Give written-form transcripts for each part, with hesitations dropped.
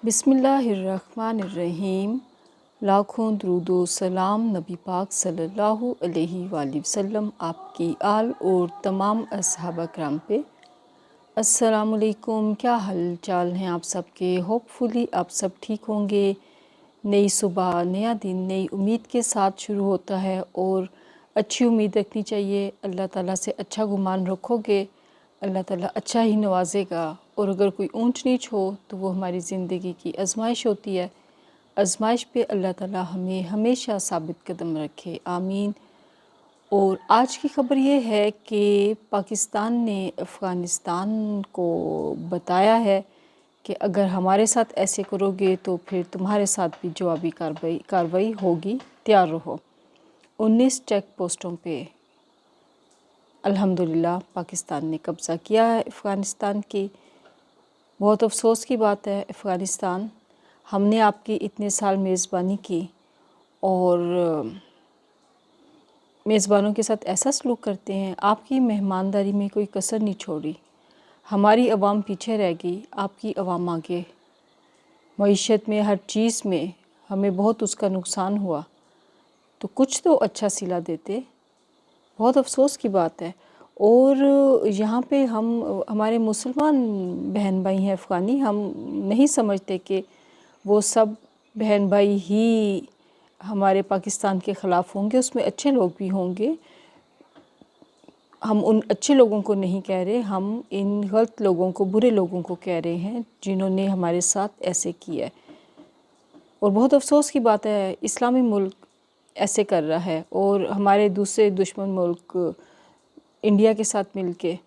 बिस्मिल्लाहिर्रहमानिर्रहीम। लाखों दुरूदो सलाम नबी पाक सल्लल्लाहु अलैहि वसल्लम आपकी आल और तमाम असहाबा किराम पे। अस्सलामुअलैकुम। क्या हाल चाल हैं आप सबके? होपफुली आप सब ठीक होंगे। नई सुबह, नया दिन नई उम्मीद के साथ शुरू होता है और अच्छी उम्मीद रखनी चाहिए। अल्लाह ताला से अच्छा गुमान रखोगे, अल्लाह ताला अच्छा ही नवाजेगा। और अगर कोई ऊंच नीच हो तो वो हमारी ज़िंदगी की आजमाइश होती है। आजमाइश पे अल्लाह ताला हमें हमेशा साबित कदम रखे, आमीन। और आज की ख़बर ये है कि पाकिस्तान ने अफ़गानिस्तान को बताया है कि अगर हमारे साथ ऐसे करोगे तो फिर तुम्हारे साथ भी जवाबी कार्रवाई होगी, तैयार रहो। 19 चेक पोस्टों पे अल्हम्दुलिल्लाह पाकिस्तान ने कब्ज़ा किया है अफ़गानिस्तान की। बहुत अफ़सोस की बात है अफ़गानिस्तान, हमने आपकी इतने साल मेज़बानी की और मेज़बानों के साथ ऐसा सलूक करते हैं। आपकी मेहमानदारी में कोई कसर नहीं छोड़ी। हमारी अवाम पीछे रह गई, आपकी अवाम आगे। मईशत में, हर चीज़ में हमें बहुत उसका नुकसान हुआ, तो कुछ तो अच्छा सिला देते। बहुत अफ़सोस की बात है। और यहाँ पे हमारे मुसलमान बहन भाई हैं अफ़गानी, हम नहीं समझते कि वो सब बहन भाई ही हमारे पाकिस्तान के ख़िलाफ़ होंगे। उसमें अच्छे लोग भी होंगे। हम उन अच्छे लोगों को नहीं कह रहे, हम इन गलत लोगों को, बुरे लोगों को कह रहे हैं जिन्होंने हमारे साथ ऐसे किया है। और बहुत अफ़सोस की बात है, इस्लामी मुल्क ऐसे कर रहा है और हमारे दूसरे दुश्मन मुल्क इंडिया के साथ मिलके,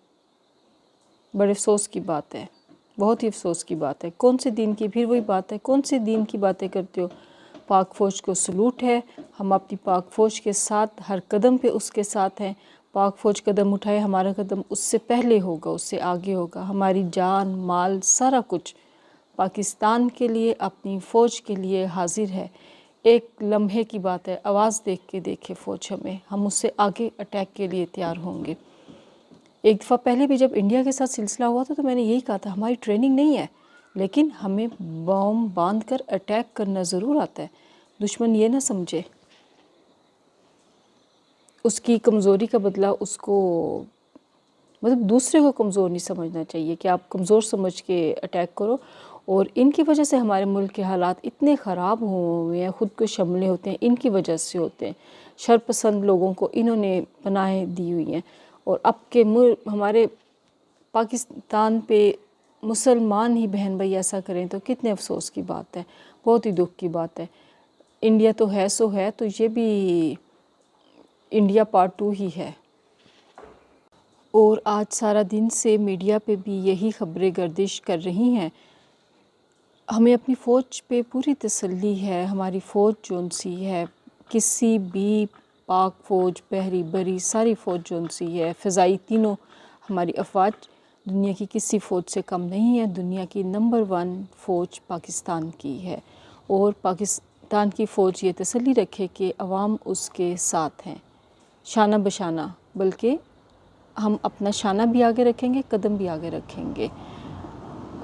बड़े अफ़सोस की बात है, बहुत ही अफ़सोस की बात है। कौन से दिन की, फिर वही बात है, कौन से दिन की बातें करते हो? पाक फ़ौज को सलूट है, हम अपनी पाक फ़ौज के साथ, हर कदम पे उसके साथ हैं। पाक फ़ौज कदम उठाए, हमारा कदम उससे पहले होगा, उससे आगे होगा। हमारी जान माल सारा कुछ पाकिस्तान के लिए, अपनी फ़ौज के लिए हाजिर है। एक लम्हे की बात है, आवाज़ देख के देखे फ़ौज हमें, हम उससे आगे अटैक के लिए तैयार होंगे। एक दफ़ा पहले भी जब इंडिया के साथ सिलसिला हुआ था तो मैंने यही कहा था, हमारी ट्रेनिंग नहीं है लेकिन हमें बम बांध कर अटैक करना ज़रूर आता है। दुश्मन ये ना समझे, उसकी कमज़ोरी का बदला उसको, मतलब दूसरे को कमज़ोर नहीं समझना चाहिए कि आप कमज़ोर समझ के अटैक करो। और इनकी वजह से हमारे मुल्क के हालात इतने ख़राब हुए हैं, ख़ुद को हमले होते हैं, इनकी वजह से होते हैं। शरपसंद लोगों को इन्होंने पनाहें दी हुई हैं। और अब के हमारे पाकिस्तान पे मुसलमान ही बहन भाई ऐसा करें तो कितने अफसोस की बात है, बहुत ही दुख की बात है। इंडिया तो है सो है, तो ये भी इंडिया पार्ट 2 ही है। और आज सारा दिन से मीडिया पे भी यही ख़बरें गर्दिश कर रही हैं। हमें अपनी फ़ौज पे पूरी तसल्ली है। हमारी फ़ौज जौन सी है, किसी भी पाक फ़ौज, बहरी बरी सारी फ़ौज जौन सी है, फ़िज़ाई, तीनों हमारी अफ़वाज दुनिया की किसी फ़ौज से कम नहीं है। दुनिया की नंबर 1 फ़ौज पाकिस्तान की है। और पाकिस्तान की फ़ौज ये तसल्ली रखे कि अवाम उसके साथ हैं, शाना बशाना, बल्कि हम अपना शाना भी आगे रखेंगे, कदम भी आगे रखेंगे।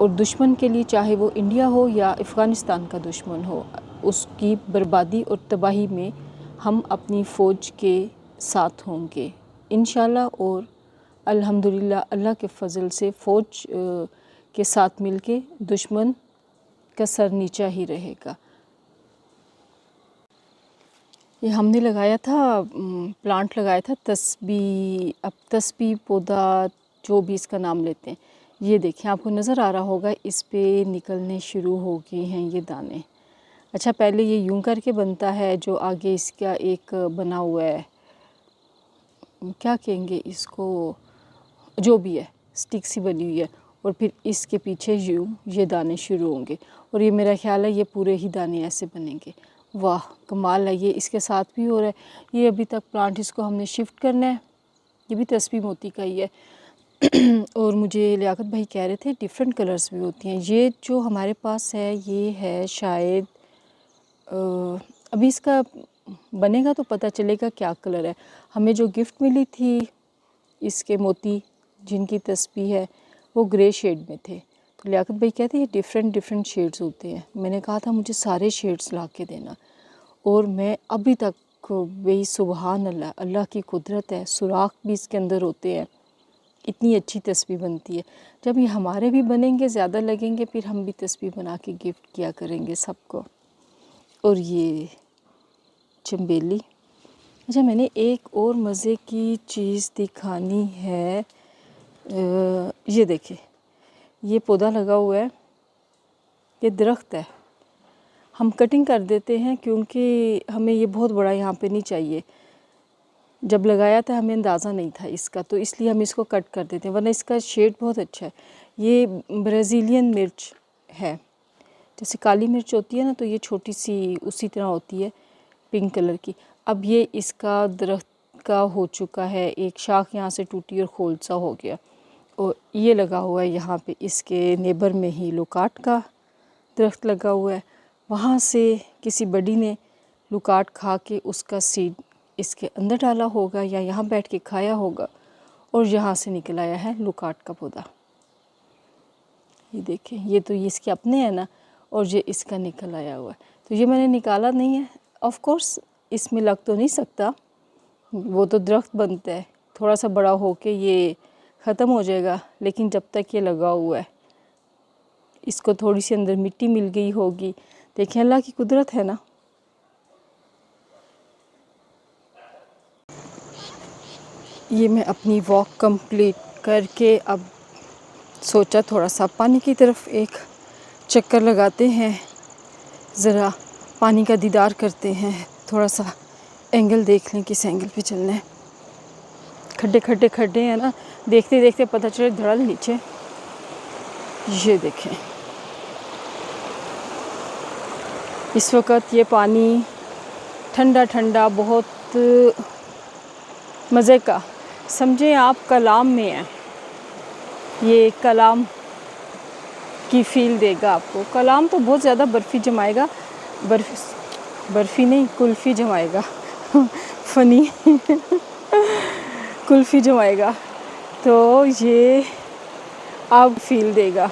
और दुश्मन के लिए, चाहे वो इंडिया हो या अफ़गानिस्तान का दुश्मन हो, उसकी बर्बादी और तबाही में हम अपनी फ़ौज के साथ होंगे इंशाल्लाह। और अल्हम्दुलिल्लाह, अल्लाह के फ़ज़ल से फ़ौज के साथ मिलके दुश्मन का सर नीचा ही रहेगा। ये हमने लगाया था, प्लांट लगाया था तस्बी, अब तस्बी पौधा जो भी इसका नाम लेते हैं, ये देखें, आपको नज़र आ रहा होगा, इस पे निकलने शुरू हो गए हैं ये दाने। अच्छा, पहले ये यूं करके बनता है, जो आगे इसका एक बना हुआ है, क्या कहेंगे इसको, जो भी है, स्टिक सी बनी हुई है, और फिर इसके पीछे यूं ये दाने शुरू होंगे। और ये मेरा ख्याल है ये पूरे ही दाने ऐसे बनेंगे। वाह कमाल है, ये इसके साथ भी हो रहा है। ये अभी तक प्लांट, इसको हमने शिफ्ट करना है। ये भी तस्बी मोती का ही है। और मुझे लियाकत भाई कह रहे थे डिफरेंट कलर्स भी होती हैं। ये जो हमारे पास है ये है शायद, अभी इसका बनेगा तो पता चलेगा क्या कलर है। हमें जो गिफ्ट मिली थी इसके मोती, जिनकी तस्बी है, वो ग्रे शेड में थे। तो लियाकत भाई कहते हैं डिफरेंट डिफरेंट शेड्स होते हैं। मैंने कहा था मुझे सारे शेड्स ला के देना, और मैं अभी तक भाई सुबहान अल्लाह, अल्लाह की कुदरत है, सुराख भी इसके अंदर होते हैं, इतनी अच्छी तस्बीह बनती है। जब ये हमारे भी बनेंगे, ज़्यादा लगेंगे, फिर हम भी तस्बीह बना के गिफ्ट किया करेंगे सबको। और ये चंबेली। अच्छा, मैंने एक और मज़े की चीज़ दिखानी है। ये देखिए, ये पौधा लगा हुआ है, ये दरख्त है। हम कटिंग कर देते हैं क्योंकि हमें ये बहुत बड़ा यहाँ पे नहीं चाहिए। जब लगाया था हमें अंदाज़ा नहीं था इसका, तो इसलिए हम इसको कट कर देते हैं, वरना इसका शेड बहुत अच्छा है। ये ब्राज़ीलियन मिर्च है, जैसे काली मिर्च होती है ना, तो ये छोटी सी उसी तरह होती है, पिंक कलर की। अब ये इसका दरख्त का हो चुका है, एक शाख यहाँ से टूटी और खोल सा हो गया, और ये लगा हुआ है यहाँ पे इसके नेबर में ही लुकाट का दरख्त लगा हुआ है। वहाँ से किसी बड़ी ने लुकाट खा के उसका सीड इसके अंदर डाला होगा, या यहाँ बैठ के खाया होगा, और यहाँ से निकल आया है लुकाट का पौधा। ये देखें, ये तो ये इसके अपने हैं ना, और ये इसका निकल आया हुआ है। तो ये मैंने निकाला नहीं है, ऑफ कोर्स इसमें लग तो नहीं सकता, वो तो दरख्त बनता है, थोड़ा सा बड़ा होके ये ख़त्म हो जाएगा, लेकिन जब तक ये लगा हुआ है, इसको थोड़ी सी अंदर मिट्टी मिल गई होगी। देखें, अल्लाह की कुदरत है ना। ये मैं अपनी वॉक कंप्लीट करके अब सोचा थोड़ा सा पानी की तरफ एक चक्कर लगाते हैं, ज़रा पानी का दीदार करते हैं, थोड़ा सा एंगल देख लें किस एंगल पे चलना है। खड्डे खड्डे खड्डे हैं ना, देखते देखते पता चले धड़ल नीचे। ये देखें, इस वक्त ये पानी ठंडा ठंडा, बहुत मज़े का, समझें आप कलाम में है। ये कलाम की फ़ील देगा आपको। कलाम तो बहुत ज़्यादा बर्फ़ी जमाएगा, बर्फ़ी नहीं, कुल्फ़ी जमाएगा फ़नी कुल्फ़ी जमाएगा, तो ये आप फ़ील देगा।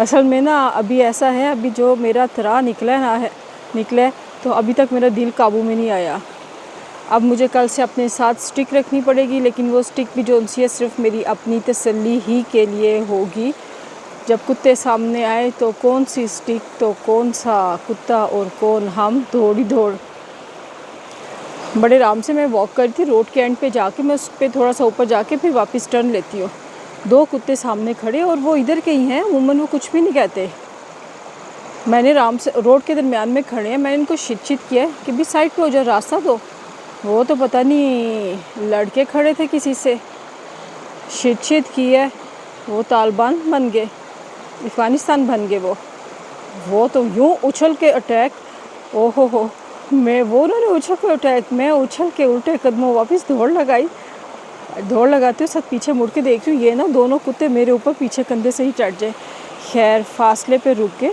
असल में ना अभी ऐसा है, अभी जो मेरा तरा निकला है तो अभी तक मेरा दिल काबू में नहीं आया। अब मुझे कल से अपने साथ स्टिक रखनी पड़ेगी, लेकिन वो स्टिक भी जो सी है सिर्फ मेरी अपनी तसल्ली ही के लिए होगी। जब कुत्ते सामने आए तो कौन सी स्टिक, तो कौन सा कुत्ता और कौन हम, दौड़ी दौड़। बड़े आराम से मैं वॉक कर थी, रोड के एंड पे जाके मैं उस पर थोड़ा सा ऊपर जाके फिर वापस टर्न लेती हूँ। दो कुत्ते सामने खड़े, और वो इधर के ही हैं, उमूमन वो कुछ भी नहीं कहते। मैंने आराम से रोड के दरमियान में खड़े हैं, मैंने इनको शिट किया कि भी साइड पे हो जाओ, रास्ता दो। वो तो पता नहीं लड़के खड़े थे किसी से, शिट की है, वो तालिबान बन गए, अफ़गानिस्तान बन गए। वो तो यूँ उछल के अटैक, ओहो हो, उन्होंने उछल के अटैक, मैं उछल के उल्टे कदमों वापस दौड़ लगाते हुए सब पीछे मुड़ के देख रही हूँ, ये ना दोनों कुत्ते मेरे ऊपर पीछे कंधे से ही चढ़ जाए। खैर फासले पे रुक गए,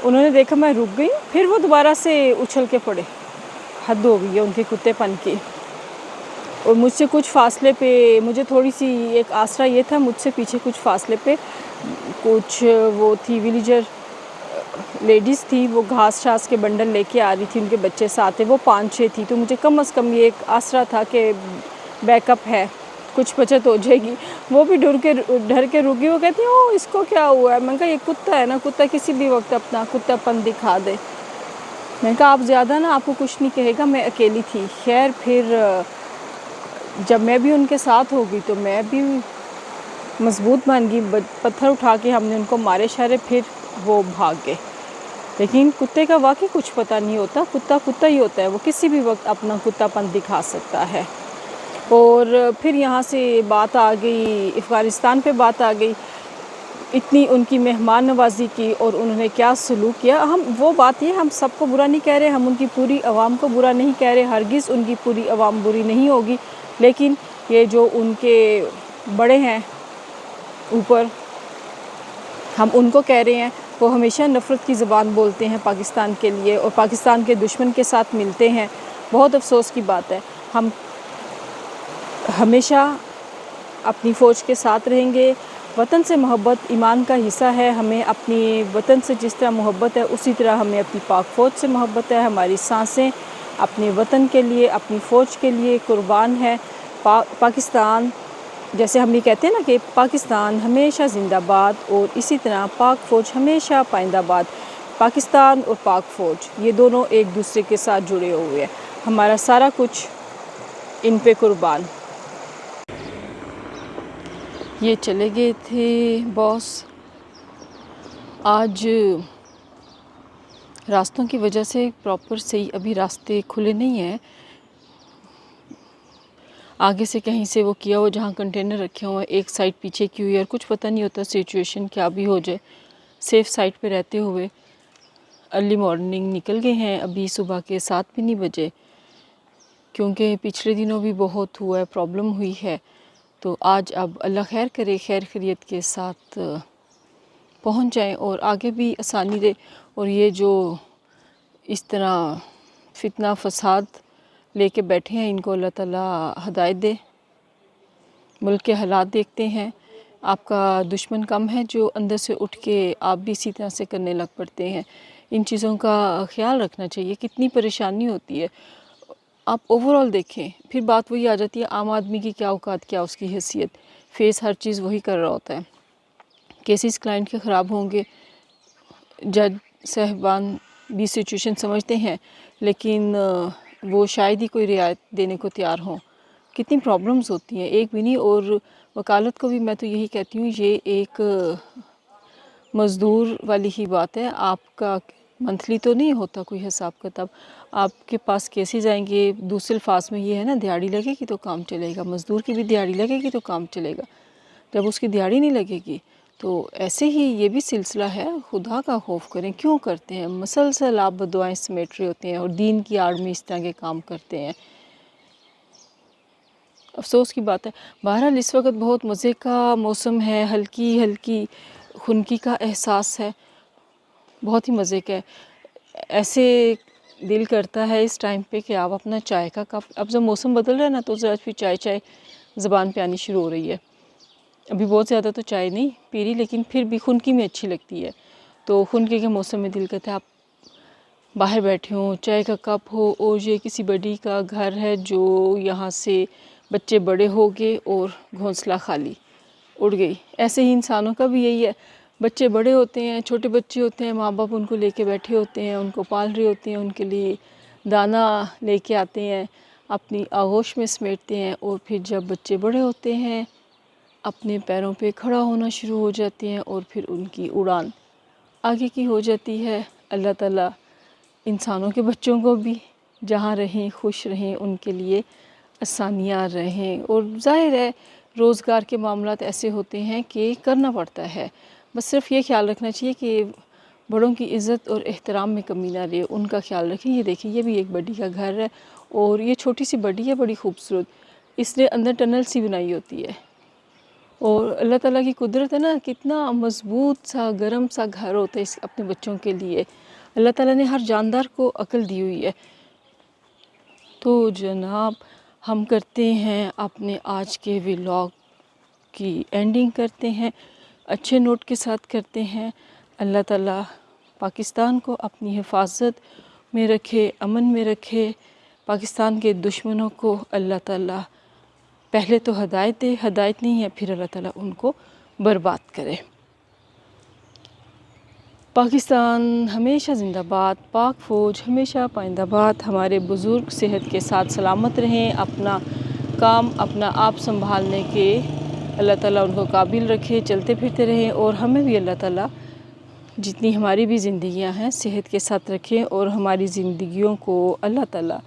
उन्होंने देखा मैं रुक गई, फिर वो दोबारा से उछल के पड़े। हद हो गई है उनके कुत्तेपन की। और मुझसे कुछ फासले पे, मुझे थोड़ी सी एक आसरा ये था, मुझसे पीछे कुछ फासले पे कुछ वो थी विलेजर लेडीज़ थी, वो घास शास के बंडल लेके आ रही थी, उनके बच्चे साथ थे, वो 5-6 थी। तो मुझे कम से कम ये एक आसरा था कि बैकअप है, कुछ बचत हो जाएगी। वो भी डर के रुकी। वो कहती है ओ इसको क्या हुआ है? मैंने कहा ये कुत्ता है ना, कुत्ता किसी भी वक्त अपना कुत्तापन दिखा दे। मैंने कहा आप ज़्यादा ना, आपको कुछ नहीं कहेगा, मैं अकेली थी। खैर फिर जब मैं भी उनके साथ हो गई तो मैं भी मजबूत बन गई, पत्थर उठा के हमने उनको मारे शारे, फिर वो भाग गए। लेकिन कुत्ते का वाकई कुछ पता नहीं होता, कुत्ता कुत्ता ही होता है, वो किसी भी वक्त अपना कुत्तापन दिखा सकता है। और फिर यहाँ से बात आ गई, अफ़गानिस्तान पे बात आ गई, इतनी उनकी मेहमान नवाजी की और उन्होंने क्या सलूक किया। हम वो बात ये, हम सबको बुरा नहीं कह रहे, हम उनकी पूरी आवाम को बुरा नहीं कह रहे, हरगिज़ उनकी पूरी आवाम बुरी नहीं होगी। लेकिन ये जो उनके बड़े हैं ऊपर, हम उनको कह रहे हैं, वो हमेशा नफ़रत की ज़बान बोलते हैं पाकिस्तान के लिए और पाकिस्तान के दुश्मन के साथ मिलते हैं। बहुत अफसोस की बात है। हम हमेशा अपनी फ़ौज के साथ रहेंगे, वतन से मोहब्बत ईमान का हिस्सा है। हमें अपनी वतन से जिस तरह मोहब्बत है उसी तरह हमें अपनी पाक फ़ौज से मोहब्बत है। हमारी सांसें अपने वतन के लिए, अपनी फ़ौज के लिए कुर्बान है। पाकिस्तान, जैसे हम ये कहते हैं ना कि पाकिस्तान हमेशा जिंदाबाद, और इसी तरह पाक फ़ौज हमेशा पाइंदाबाद। पाकिस्तान और पाक फ़ौज ये दोनों एक दूसरे के साथ जुड़े हुए हैं। हमारा सारा कुछ इन पे कुर्बान। ये चले गए थे बॉस। आज रास्तों की वजह से प्रॉपर सही अभी रास्ते खुले नहीं हैं। आगे से कहीं से वो किया हो जहाँ कंटेनर रखे हुए हैं, एक साइड पीछे की हुई है और कुछ पता नहीं होता सिचुएशन क्या भी हो जाए। सेफ़ साइड पे रहते हुए अर्ली मॉर्निंग निकल गए हैं, अभी सुबह के 7 भी नहीं बजे, क्योंकि पिछले दिनों भी बहुत हुआ है, प्रॉब्लम हुई है। तो आज अब अल्लाह खैर करे, खैर खैरियत के साथ पहुंच जाएं और आगे भी आसानी रहे। और ये जो इस तरह फितना फसाद लेके बैठे हैं, इनको अल्लाह ताला हदायत दे। मुल्क के हालात देखते हैं, आपका दुश्मन कम है जो अंदर से उठ के आप भी इसी तरह से करने लग पड़ते हैं। इन चीज़ों का ख्याल रखना चाहिए। कितनी परेशानी होती है, आप ओवरऑल देखें, फिर बात वही आ जाती है आम आदमी की क्या औकात, क्या उसकी हैसियत। फेस हर चीज़ वही कर रहा होता है। केसेस क्लाइंट के ख़राब होंगे, जज साहबान भी सिचुएशन समझते हैं, लेकिन वो शायद ही कोई रियायत देने को तैयार हों। कितनी प्रॉब्लम्स होती हैं, एक भी नहीं। और वकालत को भी मैं तो यही कहती हूँ, ये एक मज़दूर वाली ही बात है। आपका मंथली तो नहीं होता कोई हिसाब किताब, आपके पास केसेस आएंगे। दूसरे अल्फाज में ये है ना, दिहाड़ी लगेगी तो काम चलेगा। मज़दूर की भी दिहाड़ी लगेगी तो काम चलेगा। जब उसकी दिहाड़ी नहीं लगेगी तो ऐसे ही ये भी सिलसिला है। खुदा का खौफ करें, क्यों करते हैं? मसलसल आप बदुआएं समेट रहे होते हैं और दीन की आड़ में इस तरह के काम करते हैं। अफसोस की बात है। बहरहाल इस वक्त बहुत मज़े का मौसम है, हल्की हल्की खुनकी का एहसास है, बहुत ही मज़े का है। ऐसे दिल करता है इस टाइम पे कि आप अपना चाय का कप, अब जब मौसम बदल रहा है ना तो ज़रा फिर चाय चाय ज़बान पे आनी शुरू हो रही है। अभी बहुत ज़्यादा तो चाय नहीं पी रही, लेकिन फिर भी खुनकी में अच्छी लगती है। तो खुनके के मौसम में दिल करता है आप बाहर बैठे हों, चाय का कप हो, और ये किसी बड़ी का घर है जो यहाँ से बच्चे बड़े हो गए और घोंसला खाली उड़ गई। ऐसे ही इंसानों का भी यही है, बच्चे बड़े होते हैं, छोटे बच्चे होते हैं, माँ बाप उनको लेके बैठे होते हैं, उनको पाल रहे होते हैं, उनके लिए दाना लेके आते हैं, अपनी आगोश में समेटते हैं। और फिर जब बच्चे बड़े होते हैं, अपने पैरों पे खड़ा होना शुरू हो जाते हैं और फिर उनकी उड़ान आगे की हो जाती है। अल्लाह ताला इंसानों के बच्चों को भी जहाँ रहें खुश रहें, उनके लिए आसानियाँ रहें। और ज़ाहिर है रोज़गार के मामलात ऐसे होते हैं कि करना पड़ता है, बस सिर्फ ये ख्याल रखना चाहिए कि बड़ों की इज़्ज़त और एहतराम में कमी ना रहे, उनका ख्याल रखें। ये देखिए, ये भी एक बड्डी का घर है और ये छोटी सी बड्डी है, बड़ी खूबसूरत, इसने अंदर टनल सी बनाई होती है। और अल्लाह ताला की कुदरत है ना, कितना मज़बूत सा गर्म सा घर होता है इस अपने बच्चों के लिए। अल्लाह ताला ने हर जानदार को अक्ल दी हुई है। तो जनाब, हम करते हैं अपने आज के व्लॉग की एंडिंग करते हैं, अच्छे नोट के साथ करते हैं। अल्लाह ताला पाकिस्तान को अपनी हिफाजत में रखे, अमन में रखे। पाकिस्तान के दुश्मनों को अल्लाह ताला पहले तो हदायत दे, हदायत नहीं है फिर अल्लाह ताला उनको बर्बाद करे। पाकिस्तान हमेशा ज़िंदाबाद, पाक फ़ौज हमेशा पाइंदाबाद। हमारे बुज़ुर्ग सेहत के साथ सलामत रहें, अपना काम अपना आप संभालने के अल्लाह ताला उनको काबिल रखे, चलते फिरते रहें। और हमें भी अल्लाह ताला जितनी हमारी भी ज़िंदगियां हैं सेहत के साथ रखें और हमारी ज़िंदगियों को अल्लाह ताला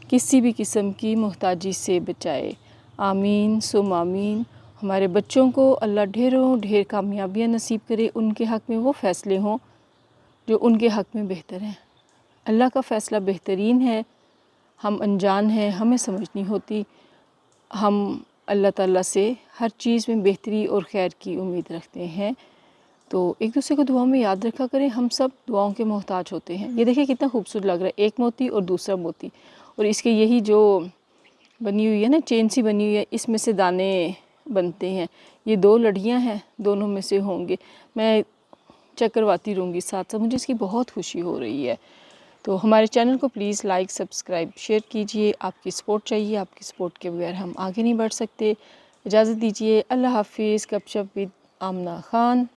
किसी भी किस्म की मोहताजी से बचाए। आमीन सुम आमीन। हमारे बच्चों को अल्लाह ढेरों ढेर कामयाबियाँ नसीब करे, उनके हक़ में वो फ़ैसले हों जो उनके हक़ में बेहतर हैं। अल्लाह का फ़ैसला बेहतरीन है, हम अनजान हैं, हमें समझ नहीं होती। हम अल्लाह ताला से हर चीज़ में बेहतरी और खैर की उम्मीद रखते हैं। तो एक दूसरे को दुआओं में याद रखा करें, हम सब दुआओं के मोहताज होते हैं। ये देखिए कितना खूबसूरत लग रहा है, एक मोती और दूसरा मोती, और इसके यही जो बनी हुई है ना, चेन सी बनी हुई है, इसमें से दाने बनते हैं। ये 2 लड़ियाँ हैं, दोनों में से होंगे। मैं चेक करवाती रहूँगी साथ साथ, मुझे इसकी बहुत खुशी हो रही है। तो हमारे चैनल को प्लीज़ लाइक, सब्सक्राइब, शेयर कीजिए। आपकी सपोर्ट चाहिए, आपकी सपोर्ट के बगैर हम आगे नहीं बढ़ सकते। इजाज़त दीजिए, अल्लाह हाफ़िज़। गपशप विद आमना खान।